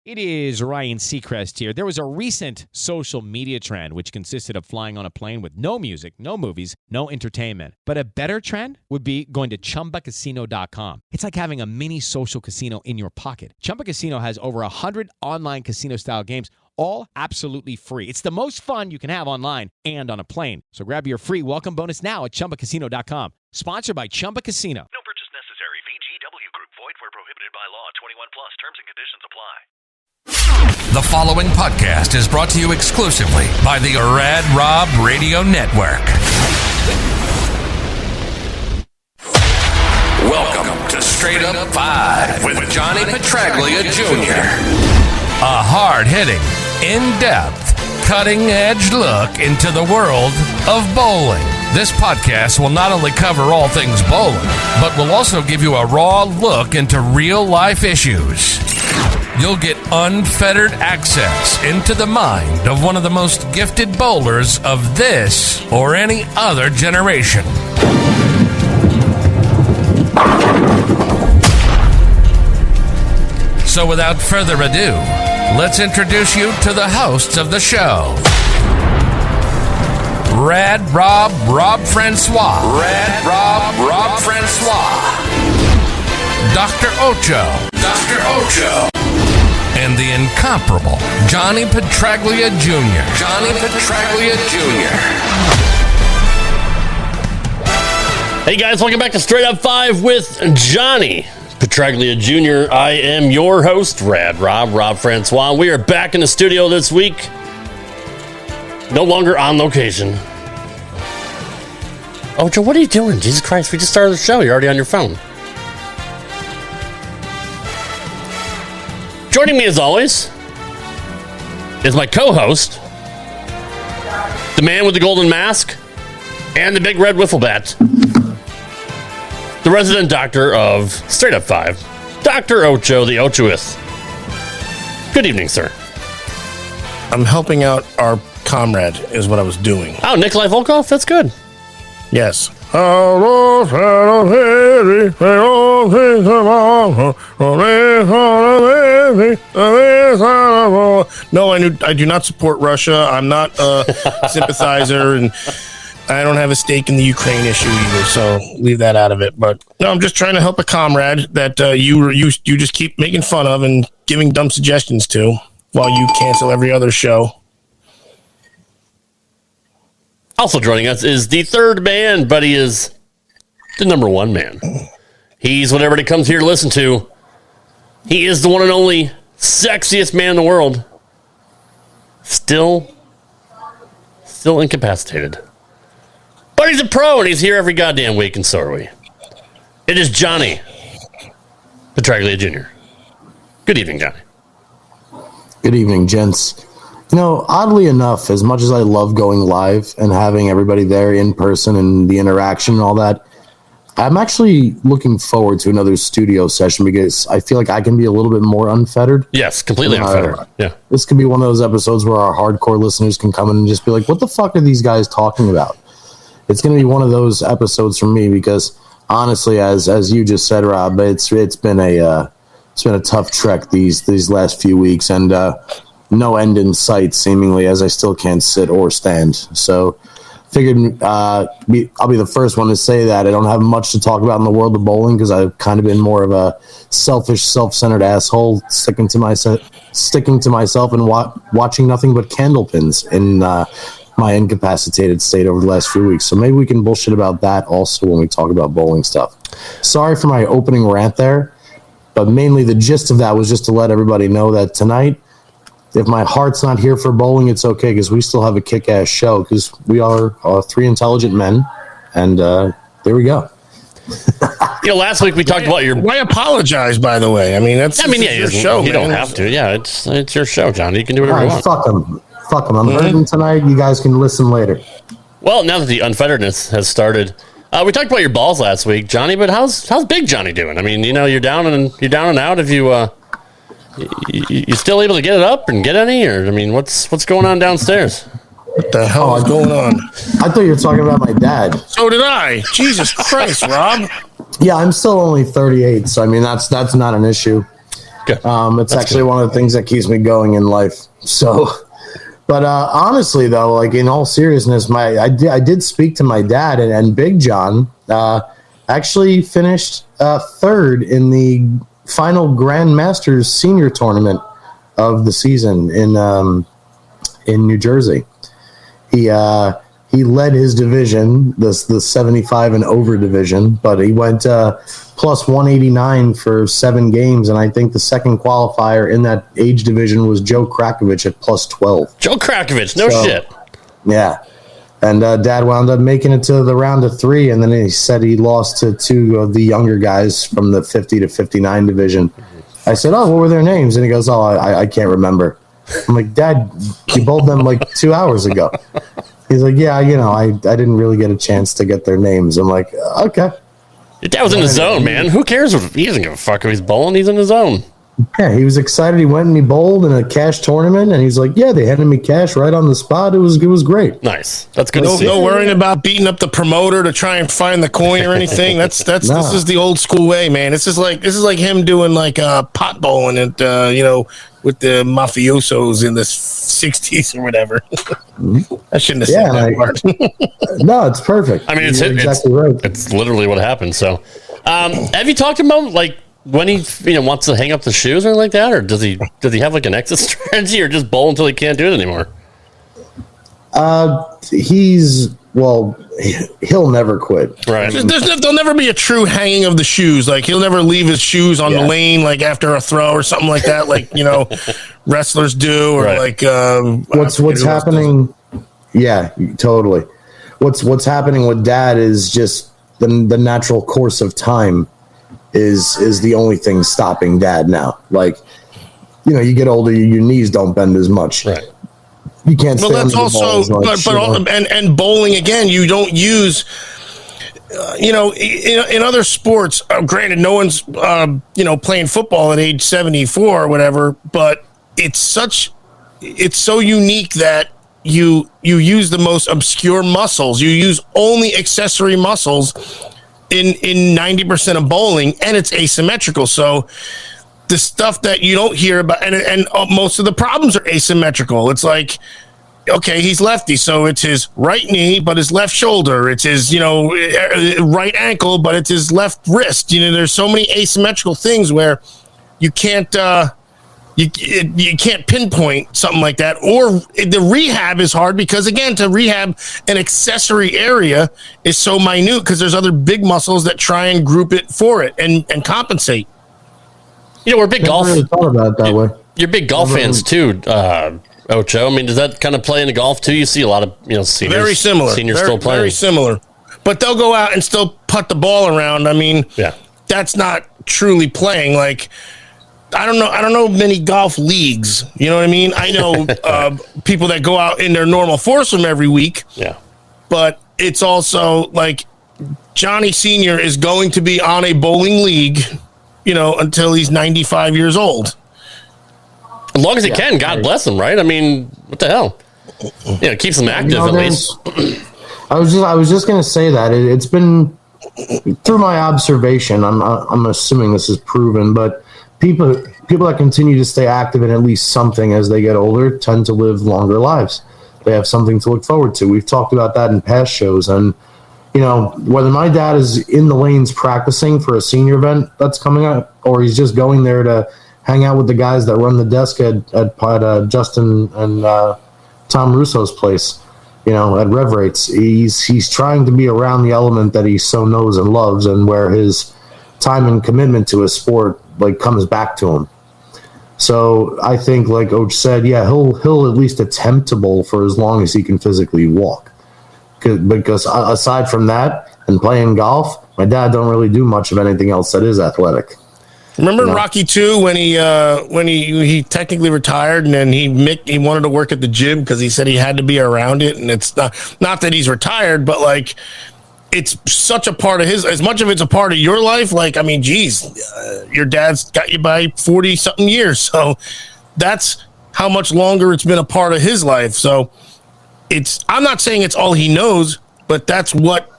It is Ryan Seacrest here. There was a recent social media trend which consisted of flying on a plane with no music, no movies, no entertainment. But a better trend would be going to ChumbaCasino.com. It's like having a mini social casino in your pocket. Chumba Casino has over 100 online casino-style games, all absolutely free. It's the most fun you can have online and on a plane. So grab your free welcome bonus now at ChumbaCasino.com. Sponsored by Chumba Casino. No purchase necessary. VGW Group. Void where prohibited by law. 21 plus. Terms and conditions apply. The following podcast is brought to you exclusively by the Rad Rob Radio Network. Welcome to Straight Up 5 with Johnny Petraglia Jr. A hard-hitting, in-depth, cutting-edge look into the world of bowling. This podcast will not only cover all things bowling, but will also give you a raw look into real-life issues. You'll get unfettered access into the mind of one of the most gifted bowlers of this or any other generation. So without further ado, let's introduce you to the hosts of the show. Rad Rob Francois. Rad Rob Francois. Dr. Ocho. And the incomparable Johnny Petraglia Jr. Hey guys, welcome back to Straight Up 5 with Johnny Petraglia Jr. I am your host, Rad Rob Francois. We are back in the studio this week. No longer on location. Ocho, what are you doing? Jesus Christ, we just started the show. You're already on your phone. Joining me as always is my co-host, the man with the golden mask and the big red wiffle bat, the resident doctor of Straight Up 5, Dr. Ocho, the Ochoist. Good evening, sir. I'm helping out our comrade is what I was doing. Oh, Nikolai Volkov? That's good. Yes. No, I do not support Russia. I'm not a sympathizer, and I don't have a stake in the Ukraine issue either, so leave that out of it. But no, I'm just trying to help a comrade that you just keep making fun of and giving dumb suggestions to while you cancel every other show. Also joining us is the third man, but he is the number one man. He's what everybody comes here to listen to. He is the one and only sexiest man in the world. Still incapacitated. But he's a pro, and he's here every goddamn week, and so are we. It is Johnny Petraglia Jr. Good evening, Johnny. Good evening, gents. You know, oddly enough, as much as I love going live and having everybody there in person and the interaction and all that, I'm actually looking forward to another studio session because I feel like I can be a little bit more unfettered. Yes, completely unfettered. Yeah. This could be one of those episodes where our hardcore listeners can come in and just be like, what the fuck are these guys talking about? It's going to be one of those episodes for me because, honestly, as you just said, Rob, it's been a tough trek these last few weeks, and no end in sight, seemingly, as I still can't sit or stand. So figured I'll be the first one to say that I don't have much to talk about in the world of bowling because I've kind of been more of a selfish, self-centered asshole, sticking to myself and watching nothing but candle pins in my incapacitated state over the last few weeks. So maybe we can bullshit about that also when we talk about bowling stuff. Sorry for my opening rant there, but mainly the gist of that was just to let everybody know that tonight, if my heart's not here for bowling, it's okay because we still have a kick-ass show because we are three intelligent men, and there we go. Last week we talked about your... Why apologize, by the way? I mean, your show, you don't have to. Yeah, it's your show, John. You can do whatever you want. Fuck them. I'm hurting tonight. You guys can listen later. Well, now that the unfetteredness has started, we talked about your balls last week, Johnny, but how's Big Johnny doing? I mean, you're down and out. If you still able to get it up and get any, or I mean, what's going on downstairs? What the hell is going on? I thought you were talking about my dad. So did I. Jesus Christ, Rob. Yeah, I'm still only 38, so I mean that's not an issue. Good. It's actually one of the things that keeps me going in life. So, but honestly, though, like in all seriousness, I did speak to my dad, and Big John actually finished third in the final Grand Masters senior tournament of the season in New Jersey. He led his division, the 75 and over division, but he went plus 189 for 7 games, and I think the second qualifier in that age division was Joe Krakovich at plus 12. Joe Krakovich, shit. Yeah. And Dad wound up making it to the round of 3, and then he said he lost to 2 of the younger guys from the 50 to 59 division. I said, oh, what were their names? And he goes, oh, I can't remember. I'm like, Dad, you bowled them like 2 hours ago. He's like, yeah, I didn't really get a chance to get their names. I'm like, okay. Your dad was in the zone, man. Who cares? He doesn't give a fuck if he's bowling. He's in the zone. Yeah, he was excited. He went and he bowled in a cash tournament, and he's like, yeah, they handed me cash right on the spot. It was great. Nice. That's good to see. No worrying about beating up the promoter to try and find the coin or anything. This is the old school way, man. This is like him doing like pot bowling at with the mafiosos in the 60s or whatever. I shouldn't have said that part. No, it's perfect. I mean, it's exactly right. It's literally what happened. So, have you talked about like when he wants to hang up the shoes or anything like that, or does he have like an exit strategy, or just bowl until he can't do it anymore? He'll never quit. Right. There'll never be a true hanging of the shoes. Like he'll never leave his shoes on the lane, like after a throw or something like that. Like wrestlers do, or like what's happening. Yeah, totally. What's happening with Dad is just the natural course of time is the only thing stopping Dad now. Like, you get older, your knees don't bend as much. Right. You can't. Well, that's also, and bowling again. You don't use, in other sports. Granted, no one's playing football at age 74 or whatever. But it's so unique that you use the most obscure muscles. You use only accessory muscles in 90% of bowling, and it's asymmetrical. So the stuff that you don't hear about, and most of the problems are asymmetrical. It's like, okay, he's lefty, so it's his right knee, but his left shoulder. It's his, right ankle, but it's his left wrist. There's so many asymmetrical things where you can't, you can't pinpoint something like that. Or the rehab is hard because, again, to rehab an accessory area is so minute because there's other big muscles that try and group it for it and compensate. We're big golf. Really thought about it that way. You're big golf fans too, Ocho. I mean, does that kind of play into golf too? You see a lot of seniors. Very similar. Seniors still playing. Very similar, but they'll go out and still putt the ball around. I mean, that's not truly playing. Like, I don't know many golf leagues. You know what I mean? I know people that go out in their normal foursome every week. Yeah, but it's also like Johnny Senior is going to be on a bowling league, until he's 95 years old. As long as he can, God bless him, right? I mean, what the hell? It keeps him active at least. I was just going to say that it's been through my observation. I'm assuming this is proven, but people that continue to stay active in at least something as they get older tend to live longer lives. They have something to look forward to. We've talked about that in past shows, and whether my dad is in the lanes practicing for a senior event that's coming up, or he's just going there to hang out with the guys that run the desk at Justin and Tom Russo's place, at Rev Rates. He's trying to be around the element that he so knows and loves, and where his time and commitment to his sport comes back to him. So I think, like Oach said, he'll at least attempt to bowl for as long as he can physically walk. Because aside from that and playing golf, my dad don't really do much of anything else that is athletic. Remember in Rocky 2 when he technically retired, and then he wanted to work at the gym because he said he had to be around it, and it's not that he's retired, but like it's such a part of his, as much of it's a part of your life. Like, I mean, geez, your dad's got you by 40 something years, so that's how much longer it's been a part of his life. So I'm not saying it's all he knows, but that's what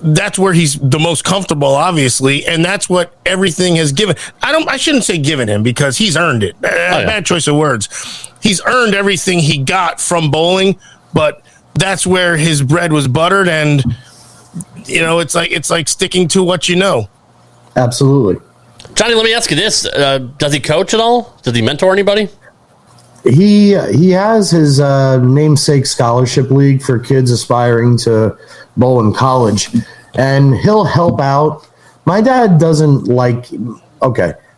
that's where he's the most comfortable, obviously, and that's what everything has given. I shouldn't say given him, because he's earned it. Bad choice of words. He's earned everything he got from bowling, but that's where his bread was buttered, and it's like sticking to what you know. Absolutely. Johnny, let me ask you this: does he coach at all? Does he mentor anybody? He has his namesake scholarship league for kids aspiring to bowl in college, and he'll help out. My dad doesn't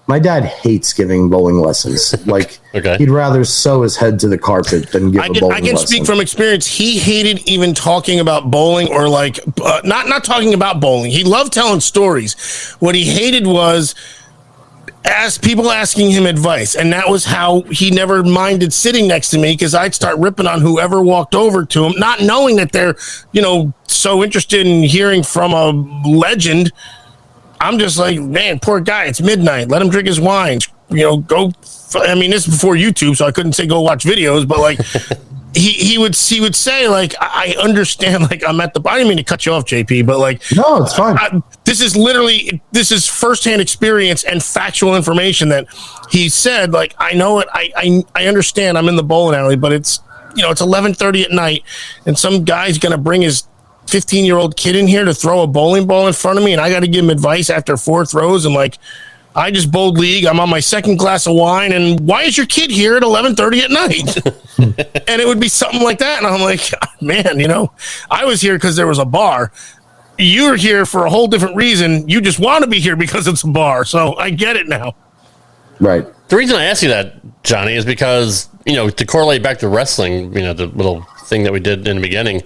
my dad hates giving bowling lessons. Like, he'd rather sew his head to the carpet than give a bowling lesson. I can speak from experience. He hated even talking about bowling, or not talking about bowling. He loved telling stories. What he hated was people asking him advice, and that was how he never minded sitting next to me, because I'd start ripping on whoever walked over to him, not knowing that they're so interested in hearing from a legend. I'm just like, man, poor guy, it's midnight, let him drink his wine, this is before YouTube, so I couldn't say go watch videos, but like he would say, like, I understand, like, I'm at the, I didn't mean to cut you off, JP, but like, no, it's fine. This is firsthand experience and factual information that he said, like, I know it. I understand I'm in the bowling alley, but it's 11:30 at night, and some guy's going to bring his 15-year-old kid in here to throw a bowling ball in front of me, and I got to give him advice after 4 throws. And like, I just bowled league. I'm on my second glass of wine, and why is your kid here at 11:30 at night? And it would be something like that. And I'm like, man, I was here because there was a bar. You're here for a whole different reason. You just want to be here because it's a bar. So I get it now. Right. The reason I ask you that, Johnny, is because, to correlate back to wrestling, the little thing that we did in the beginning,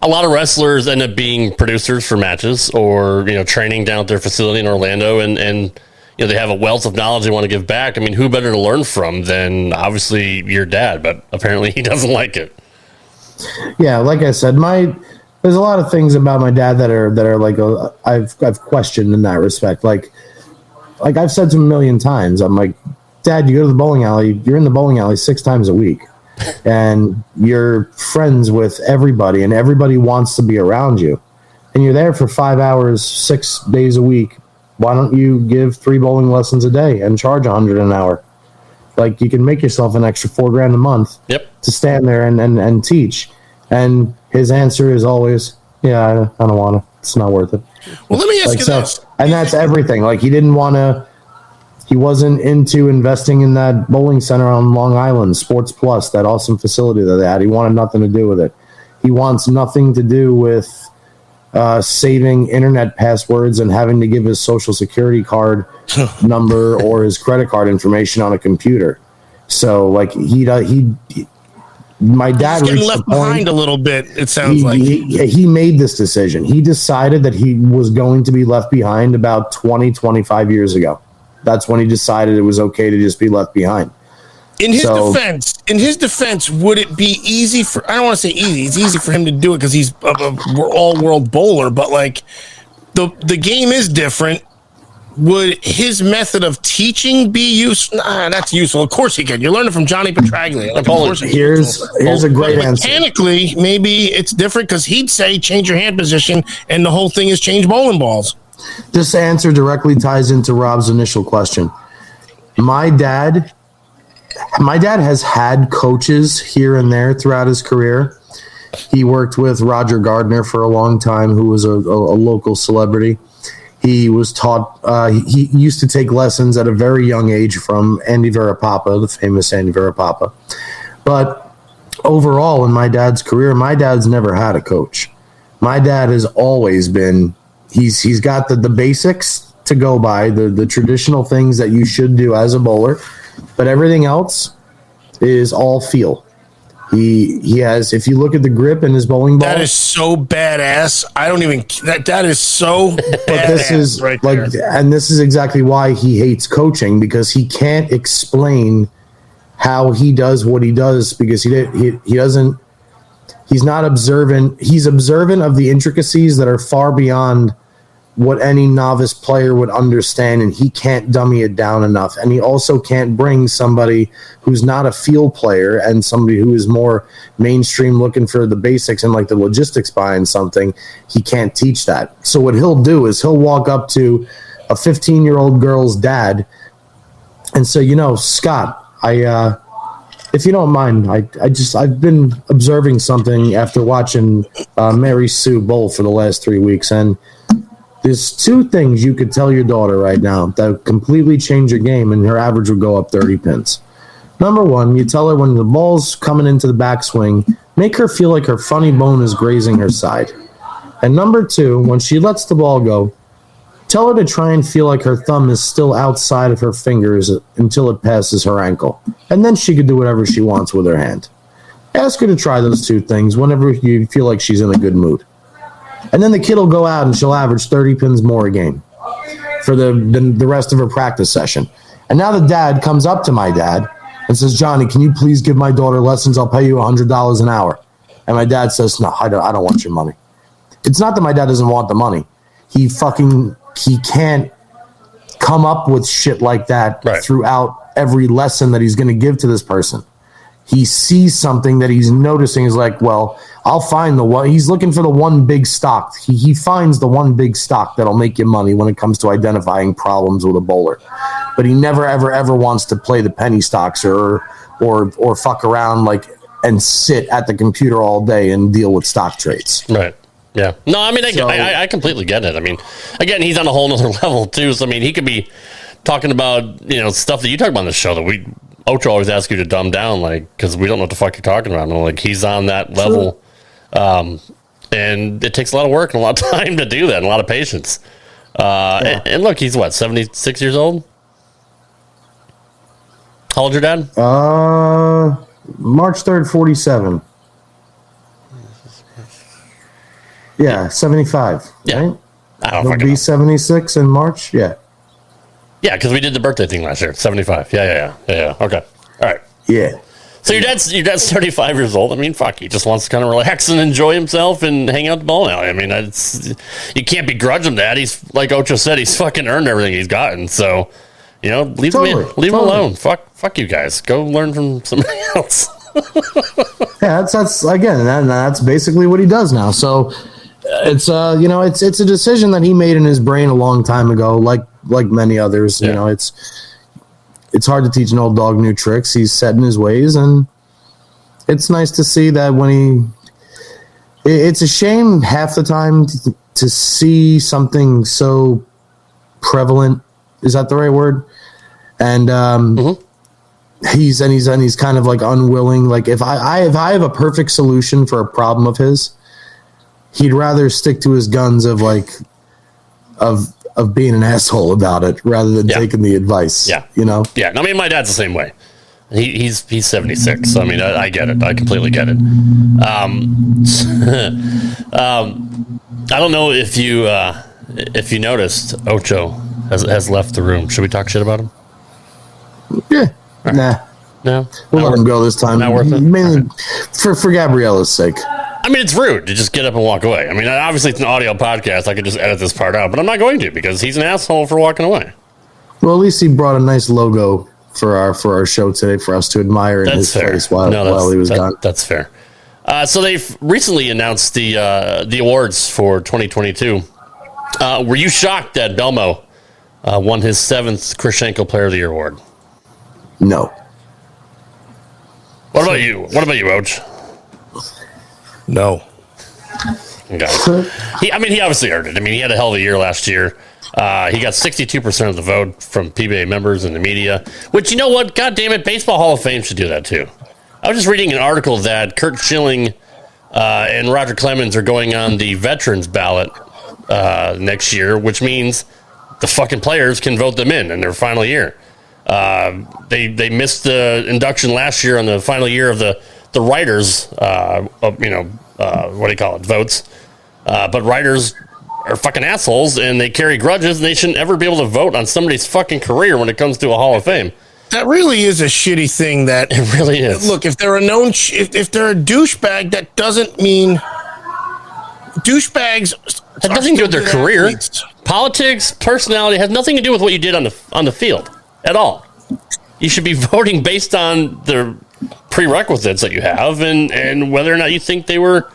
a lot of wrestlers end up being producers for matches, or, training down at their facility in Orlando, and they have a wealth of knowledge they want to give back. I mean, who better to learn from than obviously your dad, but apparently he doesn't like it. Yeah, like I said, there's a lot of things about my dad that are like I've questioned in that respect. Like I've said to him a million times, I'm like, Dad, you go to the bowling alley, you're in the bowling alley 6 times a week, and you're friends with everybody, and everybody wants to be around you, and you're there for 5 hours, 6 days a week. Why don't you give 3 bowling lessons a day and charge $100 an hour? Like, you can make yourself an extra $4,000 a month to stand there and teach. And his answer is always, yeah, I don't want to. It's not worth it. Well, let me ask you this. And that's everything. Like, he wasn't into investing in that bowling center on Long Island, Sports Plus, that awesome facility that they had. He wanted nothing to do with it. He wants nothing to do with saving internet passwords and having to give his social security card number or his credit card information on a computer. So, like, my dad was getting left behind a little bit, it sounds like. He made this decision. He decided that he was going to be left behind about 25 years ago. That's when he decided it was okay to just be left behind. In his defense, would it be easy for, I don't want to say easy, it's easy for him to do it because he's an all-world bowler, but like the game is different. Would his method of teaching be useful? That's useful. Of course he can. You're learning from Johnny Petraglia. Like, here's a great answer. Mechanically, maybe it's different, because he'd say change your hand position, and the whole thing is change bowling balls. This answer directly ties into Rob's initial question. My dad has had coaches here and there throughout his career. He worked with Roger Gardner for a long time, who was a local celebrity. He was taught, he used to take lessons at a very young age from Andy Varapapa, the famous Andy Varapapa. But overall, in my dad's career, my dad's never had a coach. My dad has always been, he's got the basics to go by, the traditional things that you should do as a bowler, but everything else is all feel. He has, if you look at the grip in his bowling ball, that is so badass. I don't even, that is so badass. But this is right like, there. And this is exactly why he hates coaching, because he can't explain how he does what he does, because he doesn't, he's not observant. He's observant of the intricacies that are far beyond what any novice player would understand, and he can't dummy it down enough. And he also can't bring somebody who's not a field player and somebody who is more mainstream looking for the basics and like the logistics behind something. He can't teach that. So what he'll do is he'll walk up to a 15-year-old girl's dad and say, Scott, if you don't mind, I've been observing something after watching Mary Sue Bowl for the last 3 weeks, and there's 2 things you could tell your daughter right now that would completely change your game, and her average would go up 30 pins. Number 1, you tell her when the ball's coming into the backswing, make her feel like her funny bone is grazing her side. And number 2, when she lets the ball go, tell her to try and feel like her thumb is still outside of her fingers until it passes her ankle. And then she can do whatever she wants with her hand. Ask her to try those 2 things whenever you feel like she's in a good mood. And then the kid will go out and she'll average 30 pins more a game for the rest of her practice session. And now the dad comes up to my dad and says, Johnny, can you please give my daughter lessons? I'll pay you $100 an hour. And my dad says, no, I don't want your money. It's not that my dad doesn't want the money. He can't come up with shit like that throughout every lesson that he's going to give to this person. He sees something that he's noticing is like, well, I'll find the one. He's looking for the one big stock. He finds the one big stock that'll make you money when it comes to identifying problems with a bowler. But he never, ever, ever wants to play the penny stocks or fuck around and sit at the computer all day and deal with stock trades. Right. Yeah. No, I mean, I completely get it. I mean, again, he's on a whole nother level too. So I mean, he could be talking about stuff that you talk about on the show that Ocho always asks you to dumb down, because we don't know what the fuck you're talking about. And he's on that level, and it takes a lot of work and a lot of time to do that, and a lot of patience. And look, he's 76 years old. How old's your dad? March 3rd, 47. Yeah, 75. Yeah, right? I don't He'll fucking be know. 76 in March. Yeah. Yeah, because we did the birthday thing last year. 75. Yeah. Okay. All right. Yeah. So your dad's 35 years old. I mean, fuck, he just wants to kind of relax and enjoy himself and hang out the bowling alley. I mean, you can't begrudge him that. He's, like Ocho said, he's fucking earned everything he's gotten. So, leave him alone. Fuck you guys. Go learn from somebody else. Yeah, that's basically what he does now. So it's it's a decision that he made in his brain a long time ago, like many others. Yeah. It's hard to teach an old dog new tricks. He's set in his ways, and it's nice to see that when it's a shame half the time to see something so prevalent. Is that the right word? And he's kind of unwilling. Like if I have a perfect solution for a problem of his, he'd rather stick to his guns of being an asshole about it rather than taking the advice. Yeah. Yeah. I mean, my dad's the same way. He's 76. So I mean, I get it. I completely get it. I don't know if you noticed, Ocho has left the room. Should we talk shit about him? Yeah. Nah. No. We'll let him go this time. Not worth it? Mainly for Gabriella's sake. I mean, it's rude to just get up and walk away. I mean, obviously it's an audio podcast. I could just edit this part out, but I'm not going to because he's an asshole for walking away. Well, at least he brought a nice logo for our show today for us to admire in his face while he was gone. That's fair. So they've recently announced the awards for 2022. Were you shocked that Belmo won his 7th Chris Schenkel Player of the Year award? No. What about you? What about you, Oj? No. Okay. He obviously earned it. I mean, he had a hell of a year last year. He got 62% of the vote from PBA members and the media, which, you know what? God damn it, Baseball Hall of Fame should do that too. I was just reading an article that Kurt Schilling and Roger Clemens are going on the veterans ballot next year, which means the fucking players can vote them in their final year. They missed the induction last year on the final year of the writers, what do you call it, votes. But writers are fucking assholes, and they carry grudges, and they shouldn't ever be able to vote on somebody's fucking career when it comes to a Hall of Fame. That really is a shitty thing. That it really is. Look, if they're a if they're a douchebag, that doesn't mean douchebags. That doesn't do with their career. Athletes. Politics, personality has nothing to do with what you did on the field at all. You should be voting based on the prerequisites that you have and whether or not you think they were,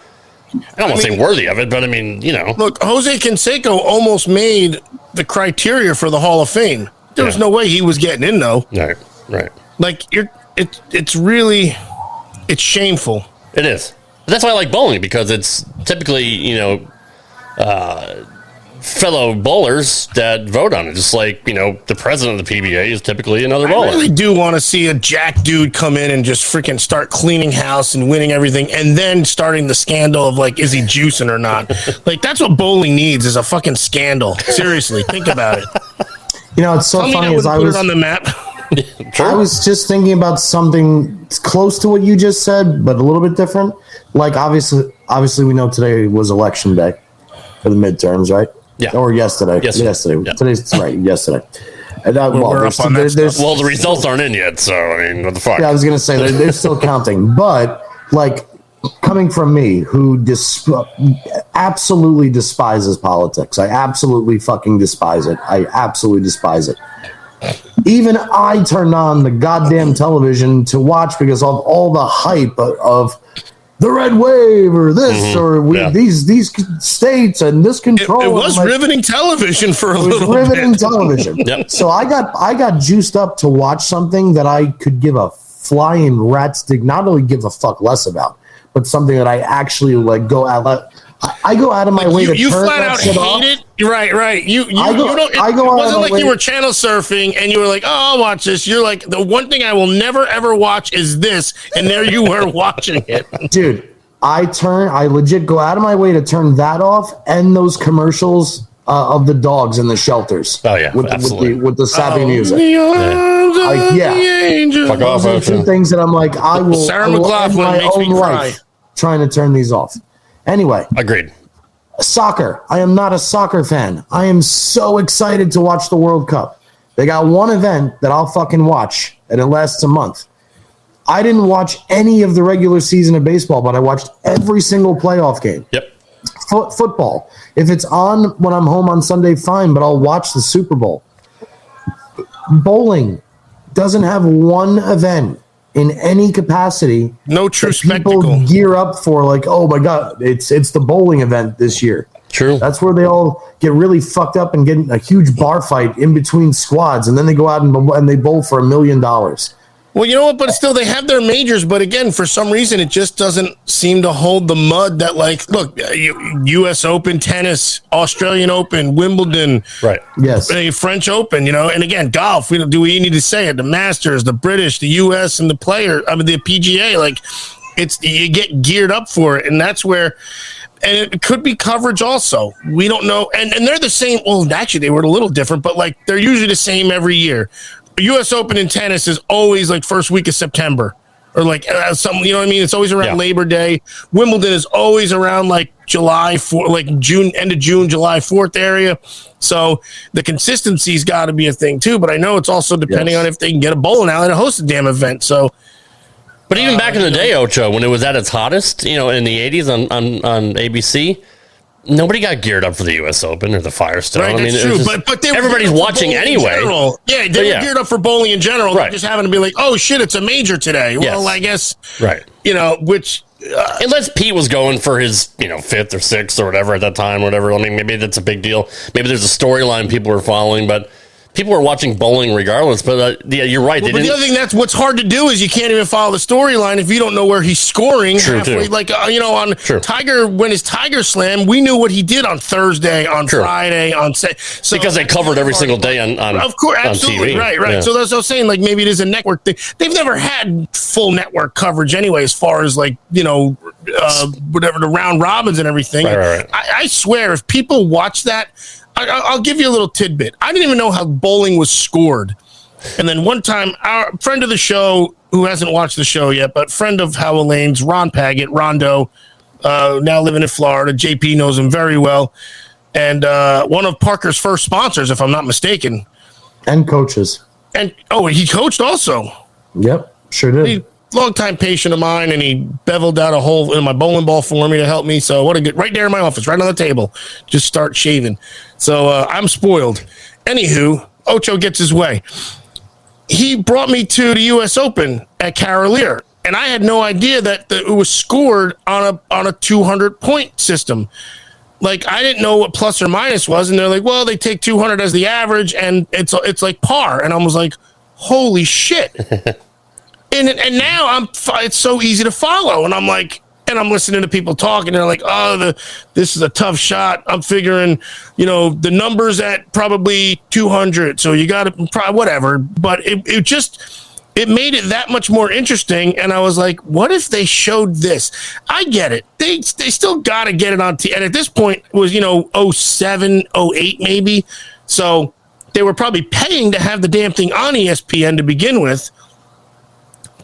I don't want to say worthy of it, but I mean, Look, Jose Canseco almost made the criteria for the Hall of Fame. There was no way he was getting in, though. Right. Like, it's really, it's shameful. It is. But that's why I like bowling, because it's typically, fellow bowlers that vote on it. Just like, the president of the PBA is typically another bowler. I really do want to see a jack dude come in and just freaking start cleaning house and winning everything, and then starting the scandal of, like, is he juicing or not? Like, that's what bowling needs, is a fucking scandal. Seriously, think about it. It's so funny as I was on the map. I was just thinking about something close to what you just said, but a little bit different. Like, obviously we know today was election day for the midterms, right? Yeah. Or yesterday. Yesterday. Yeah. Today's right. Yesterday. And, the results aren't in yet, so I mean, what the fuck? Yeah, I was gonna say they're still counting, but like coming from me, who absolutely despises politics, I absolutely fucking despise it. I absolutely despise it. Even I turned on the goddamn television to watch because of all the hype of the red wave or this these states and this control. It was riveting television for a little bit. Riveting television. Yep. So I got juiced up to watch something that I could give a flying rat's dick, not only give a fuck less about, but something that I actually like go out. I go out of my way to you turn flat that out shit hate off. it. Right. It wasn't like you were channel surfing and you were like, "Oh, I'll watch this." You're like, "The one thing I will never ever watch is this," and there you were watching it, dude. I legit go out of my way to turn that off and those commercials of the dogs in the shelters. Oh yeah, absolutely. With the sappy music. Fuck off, those are two things that I'm like, I will. Sarah end McLachlan my makes own me cry. life trying to turn these off. Anyway, agreed. Soccer. I am not a soccer fan. I am so excited to watch the World Cup. They got one event that I'll fucking watch, and it lasts a month. I didn't watch any of the regular season of baseball, but I watched every single playoff game. Yep. Football. If it's on when I'm home on Sunday, fine, but I'll watch the Super Bowl. Bowling doesn't have one event in any capacity. No true people spectacle. Gear up for, like, oh my God, it's the bowling event this year. True. That's where they all get really fucked up and get in a huge bar fight in between squads, and then they go out and they bowl for $1 million. Well, you know what? But still, they have their majors. But again, for some reason, it just doesn't seem to hold the mud that, like, look, U.S. Open tennis, Australian Open, Wimbledon, right? Yes, French Open. And again, golf. We need to say it? The Masters, the British, the U.S. and the the PGA. Like, you get geared up for it, and that's where. And it could be coverage also. We don't know. And they're the same. Well, actually, they were a little different, but like they're usually the same every year. U.S. Open in tennis is always like first week of September or like something, you know what I mean? It's always around Labor Day. Wimbledon is always around like July 4, like June, end of June, July 4th area. So the consistency's got to be a thing too. But I know it's also depending on if they can get a bowling alley to host a damn event. So. But even back in the day, Ocho, when it was at its hottest, in the 80s on ABC, nobody got geared up for the U.S. Open or the Firestone. Right, that's true. But everybody's watching anyway. Yeah, they were geared up for bowling in general. Right. They just happened to be like, oh, shit, it's a major today. Well, I guess, right. Which... unless Pete was going for his, 5th or 6th or whatever at that time, whatever. I mean, maybe that's a big deal. Maybe there's a storyline people were following, but... people were watching bowling regardless, but you're right. Well, but the other thing that's what's hard to do is you can't even follow the storyline if you don't know where he's scoring. True, halfway. too. Like on Tiger, when his Tiger Slam, we knew what he did on Thursday, on Friday, so because they covered every single day on of course, absolutely, on TV. Right. Yeah. So that's what I was saying. Like maybe it is a network thing. They've never had full network coverage anyway, as far as like whatever the round robins and everything. Right. I swear, if people watch that. I'll give you a little tidbit. I didn't even know how bowling was scored. And then one time, our friend of the show, who hasn't watched the show yet, but friend of Hal Elaine's, Ron Paget, Rondo, now living in Florida. JP knows him very well. And one of Parker's first sponsors, if I'm not mistaken. And coaches. And, he coached also. Yep, sure did. longtime patient of mine, and he beveled out a hole in my bowling ball for me to help me. So what a good, right there in my office, right on the table, just start shaving. So I'm spoiled. Anywho, Ocho gets his way. He brought me to the U.S. Open at Carolier, and I had no idea that it was scored on a 200-point system. Like, I didn't know what plus or minus was, and they're like, well, they take 200 as the average, and it's like par. And I was like, holy shit. and now it's so easy to follow, and I'm like, and I'm listening to people talk, and they're like, oh, this is a tough shot. I'm figuring, the numbers at probably 200, so you got to whatever. But it made it that much more interesting, and I was like, what if they showed this? I get it. They still got to get it on TV. And at this point, it was, 07, 08 maybe. So they were probably paying to have the damn thing on ESPN to begin with.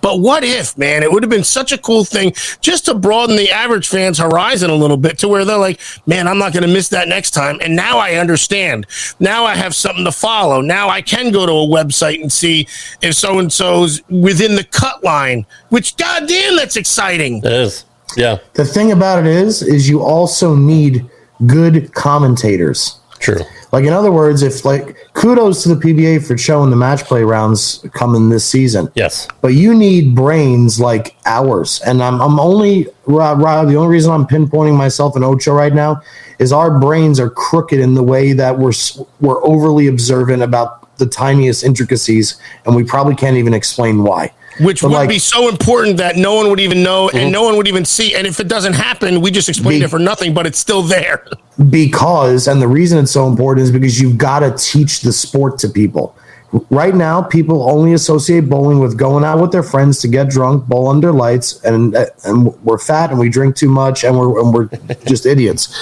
But what if, man? It would have been such a cool thing just to broaden the average fan's horizon a little bit to where they're like, man, I'm not going to miss that next time. And now I understand. Now I have something to follow. Now I can go to a website and see if so-and-so's within the cut line, which, goddamn, that's exciting. It is. Yeah. The thing about it is you also need good commentators. True. Like, in other words, kudos to the PBA for showing the match play rounds coming this season. Yes. But you need brains like ours. And I'm only, Rob, the only reason I'm pinpointing myself and Ocho right now is our brains are crooked in the way that we're overly observant about the tiniest intricacies, and we probably can't even explain why. Which would be so important that no one would even know and no one would even see. And if it doesn't happen, we just explained it for nothing, but it's still there. Because, and the reason it's so important is because you've got to teach the sport to people. Right now, people only associate bowling with going out with their friends to get drunk, bowl under lights, and we're fat and we drink too much and we're just idiots.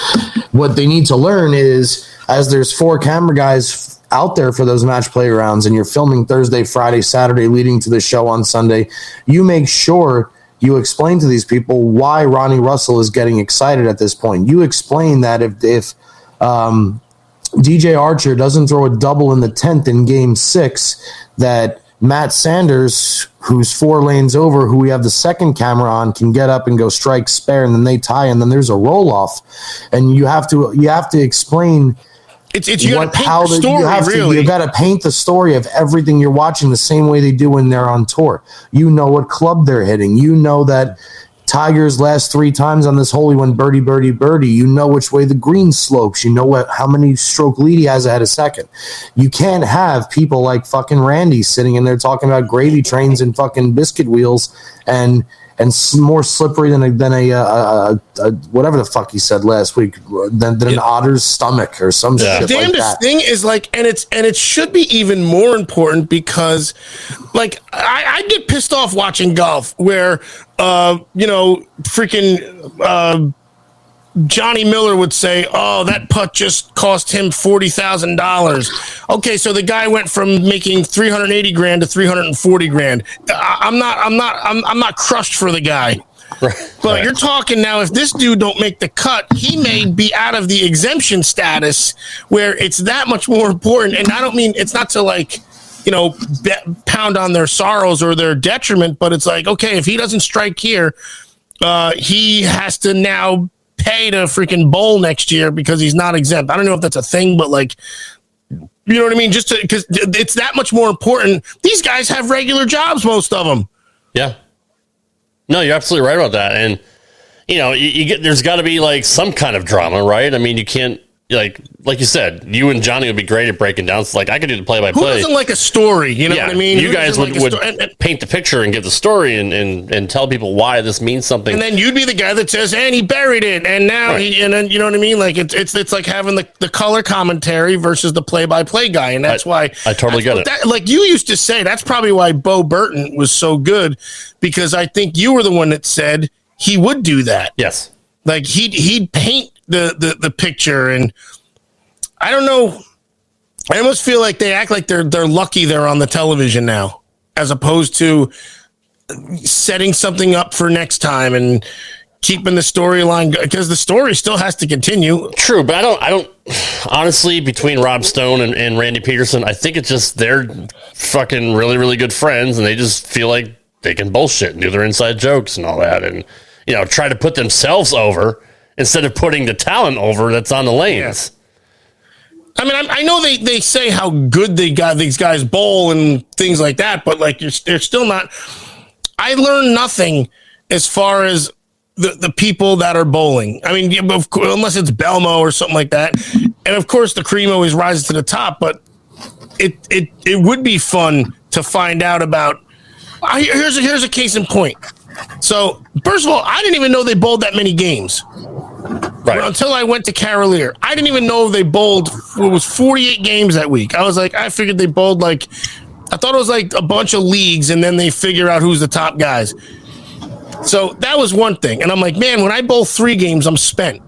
What they need to learn is, as there's 4 camera guys out there for those match play rounds, and you're filming Thursday, Friday, Saturday, leading to the show on Sunday, you make sure you explain to these people why Ronnie Russell is getting excited at this point. You explain that if DJ Archer doesn't throw a double in the 10th in game 6, that Matt Sanders, who's 4 lanes over, who we have the second camera on, can get up and go strike spare, and then they tie, and then there's a roll off, and you have to explain. You got to paint the story, you got to paint the story of everything you're watching the same way they do when they're on tour. You know what club they're hitting. You know that Tiger's last 3 times on this hole he went birdie, birdie, birdie. You know which way the green slopes. You know how many stroke lead he has ahead of second. You can't have people like fucking Randy sitting in there talking about gravy trains and fucking biscuit wheels and more slippery than a whatever the fuck he said last week, than an otter's stomach or some shit like that. The damnedest thing is and it should be even more important because, like, I get pissed off watching golf where, freaking Johnny Miller would say, "Oh, that putt just cost him $40,000." Okay, so the guy went from making $380,000 to $340,000. I'm not crushed for the guy. But you're talking now, if this dude don't make the cut, he may be out of the exemption status where it's that much more important. And I don't mean, it's not to pound on their sorrows or their detriment, but it's like, okay, if he doesn't strike here, he has to now pay to freaking bowl next year because he's not exempt. I don't know if that's a thing, but like, you know what I mean? Just because it's that much more important. These guys have regular jobs, most of them. Yeah. No, you're absolutely right about that. And, there's got to be like some kind of drama, right? I mean, you can't, like you said, you and Johnny would be great at breaking down. It's like, I could do the play-by-play. Who doesn't like a story? You know what I mean? You guys would paint the picture and give the story and tell people why this means something. And then you'd be the guy that says, and he buried it, and now and then, you know what I mean? Like, it's like having the color commentary versus the play-by-play guy, and that's why... I totally get it. Like you used to say, that's probably why Bo Burton was so good, because I think you were the one that said he would do that. Yes. Like, he'd paint the picture, and I don't know. I almost feel like they act like they're lucky they're on the television now, as opposed to setting something up for next time and keeping the storyline, because the story still has to continue. True, but I don't honestly, between Rob Stone and Randy Peterson, I think it's just they're fucking really, really good friends, and they just feel like they can bullshit and do their inside jokes and all that, and try to put themselves over instead of putting the talent over that's on the lanes. I mean, I know they say how good they got these guys bowl and things like that, but like they're still not. I learned nothing as far as the people that are bowling. I mean, unless it's Belmo or something like that, and of course the cream always rises to the top. But it would be fun to find out about. Here's a case in point. So first of all, I didn't even know they bowled that many games. Right. Until I went to Carolier. I didn't even know they bowled. It was 48 games that week. I figured they bowled I thought it was like a bunch of leagues, and then they figure out who's the top guys. So that was one thing. And I'm like, man, when I bowl 3 games, I'm spent.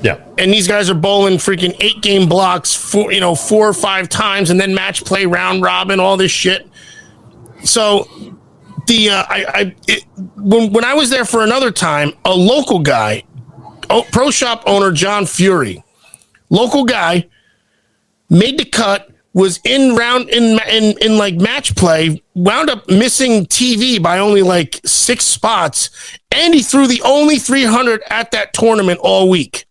Yeah. And these guys are bowling freaking 8-game blocks, 4 or 5 times, and then match play, round robin, all this shit. So when I was there for another time, a local guy, pro shop owner John Fury, local guy, made the cut, was in match play, wound up missing TV by only 6 spots, and he threw the only 300 at that tournament all week.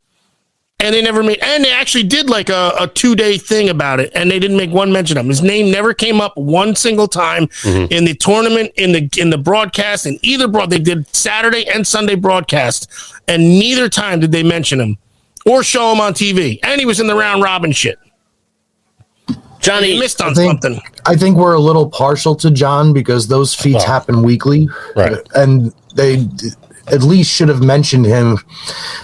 And they never made, and they actually did a 2-day thing about it, and they didn't make one mention of him. His name never came up one single time in the tournament, in the broadcast, and they did Saturday and Sunday broadcast, and neither time did they mention him or show him on TV. And he was in the round robin shit. Johnny, he missed on something. I think we're a little partial to John because those feats happen weekly, right? And they at least should have mentioned him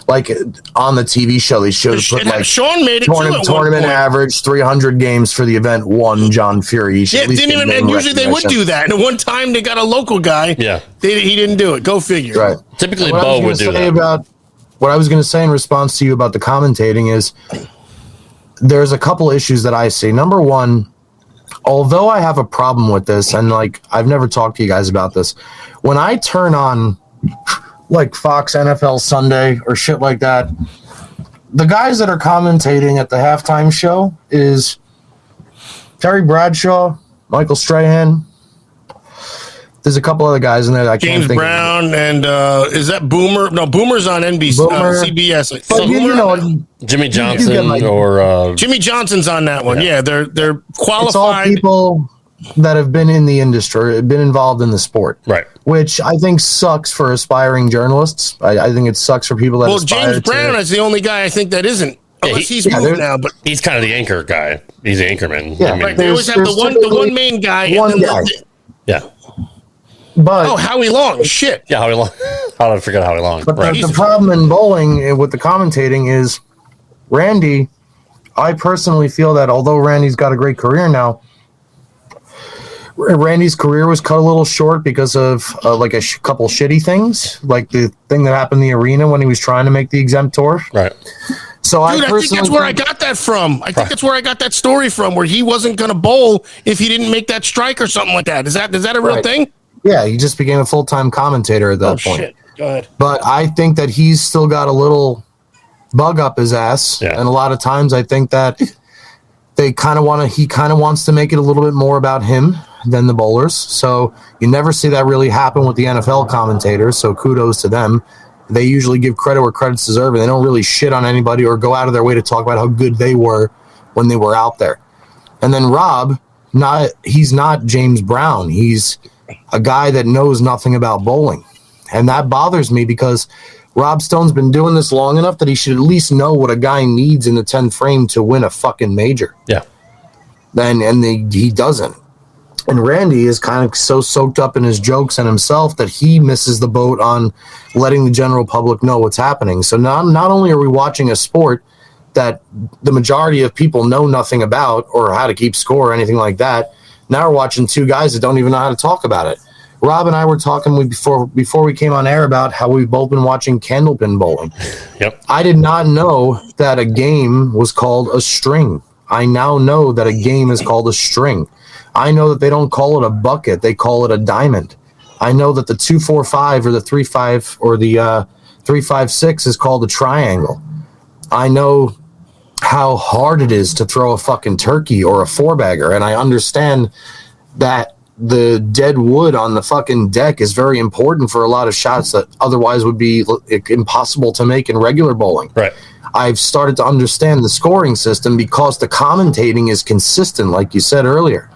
on the TV show. They should have put Sean made it tournament average 300 games for the event. Won John Fury. And usually they would do that. And one time they got a local guy. Yeah, he didn't do it. Go figure. Right. Typically, Bo would do that. What I was going to say in response to you about the commentating is there's a couple issues that I see. Number one, although I have a problem with this, and I've never talked to you guys about this, when I turn on Fox NFL Sunday or shit like that, the guys that are commentating at the halftime show is Terry Bradshaw, Michael Strahan. There's a couple other guys in there that I can't think Brown, of. And is that Boomer? No, Boomer's on NBC, CBS. Jimmy Johnson Jimmy Johnson's on that one. Yeah, they're qualified. It's all people that have been in the industry, been involved in the sport, right? Which I think sucks for aspiring journalists. I think it sucks for people that. Well, James Brown is the only guy I think that isn't. Unless he's moved now, but he's kind of the anchor guy. He's the anchorman. Yeah, right. They always have the one main guy. Yeah. But Howie Long, shit. Yeah, Howie Long. How did I forget Howie Long? But the problem in bowling with the commentating is Randy. I personally feel that although Randy's got a great career now, Randy's career was cut a little short because of a couple shitty things, like the thing that happened in the arena when he was trying to make the exempt tour. Right. So I think that's where I got that from. I think that's where I got that story from, where he wasn't going to bowl if he didn't make that strike or something like that. Is that a real thing? Yeah, he just became a full-time commentator at that point. Shit. Go ahead. But I think that he's still got a little bug up his ass, and a lot of times I think that he kind of wants to make it a little bit more about him than the bowlers. So you never see that really happen with the NFL commentators. So kudos to them. They usually give credit where credit's deserved, and they don't really shit on anybody or go out of their way to talk about how good they were when they were out there. And then Rob, he's not James Brown. He's a guy that knows nothing about bowling. And that bothers me because Rob Stone's been doing this long enough that he should at least know what a guy needs in the 10th frame to win a fucking major. Yeah. He doesn't. And Randy is kind of so soaked up in his jokes and himself that he misses the boat on letting the general public know what's happening. So not only are we watching a sport that the majority of people know nothing about or how to keep score or anything like that, now we're watching 2 guys that don't even know how to talk about it. Rob and I were talking before we came on air about how we've both been watching candlepin bowling. Yep. I did not know that a game was called a string. I now know that a game is called a string. I know that they don't call it a bucket. They call it a diamond. I know that the 2-4-5 or the 3-5 or the 3-5-6 is called a triangle. I know how hard it is to throw a fucking turkey or a 4-bagger, and I understand that the dead wood on the fucking deck is very important for a lot of shots that otherwise would be impossible to make in regular bowling. Right. I've started to understand the scoring system because the commentating is consistent, like you said earlier.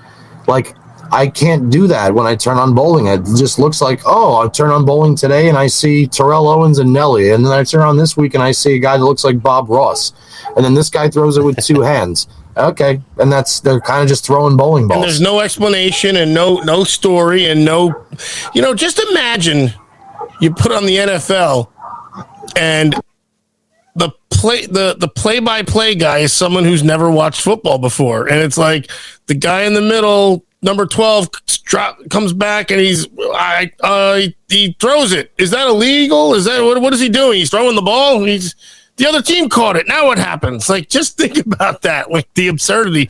Like, I can't do that when I turn on bowling. It just looks like, oh, I turn on bowling today and I see Terrell Owens and Nelly. And then I turn on this week and I see a guy that looks like Bob Ross. And then this guy throws it with two hands. Okay. And they're kind of just throwing bowling balls. And there's no explanation and no story and no, just imagine you put on the NFL and the play-by-play guy is someone who's never watched football before. And it's like the guy in the middle, number 12, comes back and he throws it. Is that illegal? Is that what is he doing? He's throwing the ball. The other team caught it. Now what happens? Like, just think about that. Like, the absurdity.